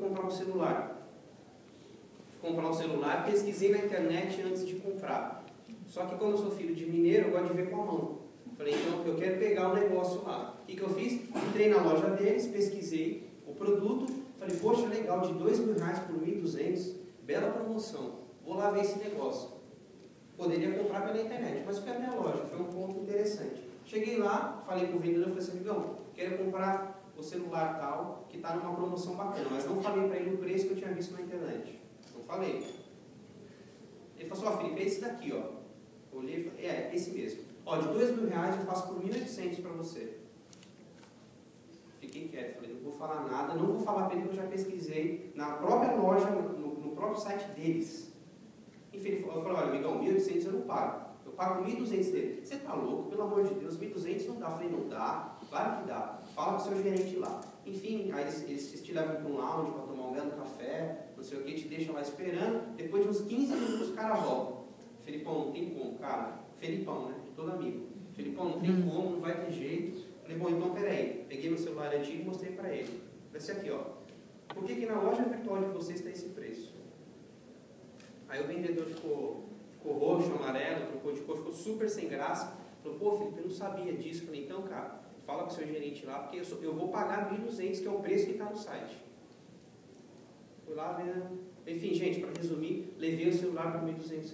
comprar um celular. Fui comprar um celular, pesquisei na internet antes de comprar. Só que como eu sou filho de mineiro, eu gosto de ver com a mão. Falei, então eu quero pegar o negócio lá. O que eu fiz? Entrei na loja deles, pesquisei o produto, falei, poxa, legal, de R$2.000 por 1.200, bela promoção. Vou lá ver esse negócio. Poderia comprar pela internet, mas foi a minha loja, foi um ponto interessante. Cheguei lá, falei com o vendedor, falei assim, amigão, quero comprar o celular tal, que está numa promoção bacana, mas não falei para ele o preço que eu tinha visto na internet. Não falei. Ele falou assim, ó, Felipe, é esse daqui, ó. Olhei e falei, esse mesmo. Ó, de R$2.000 eu faço por 1.800 para você. Fiquei quieto, falei, não vou falar nada, não vou falar para ele que eu já pesquisei na própria loja, no próprio site deles. Enfim, ele falou, olha, amigão, 1.800 eu não pago. Eu pago 1.200 dele. Você tá louco? Pelo amor de Deus, 1.200 não dá. Eu falei, não dá. Claro que dá. Fala com o seu gerente lá. Enfim, aí eles te levam para um lounge para tomar um belo café, não sei o que, te deixam lá esperando. Depois de uns 15 minutos, o cara volta. Felipão, não tem como, cara. Felipão, né? De todo amigo. Felipão, não tem como, não vai ter jeito. Falei, bom, então peraí. Peguei meu celular antigo e mostrei para ele. Esse aqui, ó. Por que na loja virtual de vocês está esse preço? Aí o vendedor ficou roxo, amarelo, trocou de cor, ficou super sem graça. Falou, pô, Felipe, eu não sabia disso. Falei, então, cara, fala com o seu gerente lá, porque eu vou pagar 1.200, que é o preço que está no site. Fui lá, vendo. Enfim, gente, para resumir, levei o celular por R$1.200.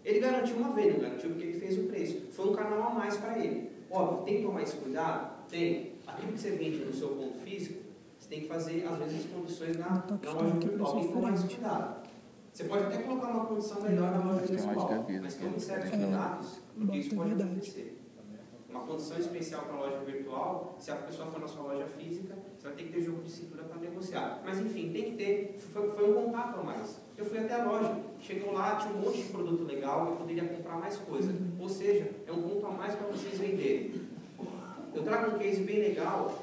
Ele garantiu uma vez, não garantiu porque ele fez o preço. Foi um canal a mais para ele. Óbvio, tem que tomar esse cuidado? Tem. Aquilo que você vende no seu ponto físico, você tem que fazer, às vezes, as condições na loja virtual. Tem que tomar esse cuidado. Você pode até colocar uma condição melhor na loja virtual, mas tome certos cuidados, porque isso pode acontecer. Uma condição especial para a loja virtual, se a pessoa for na sua loja física, você vai ter que ter jogo de cintura para negociar. Mas enfim, tem que ter, foi um contato a mais. Eu fui até a loja, chegou lá, tinha um monte de produto legal, eu poderia comprar mais coisa. Ou seja, é um ponto a mais para vocês venderem. Eu trago um case bem legal,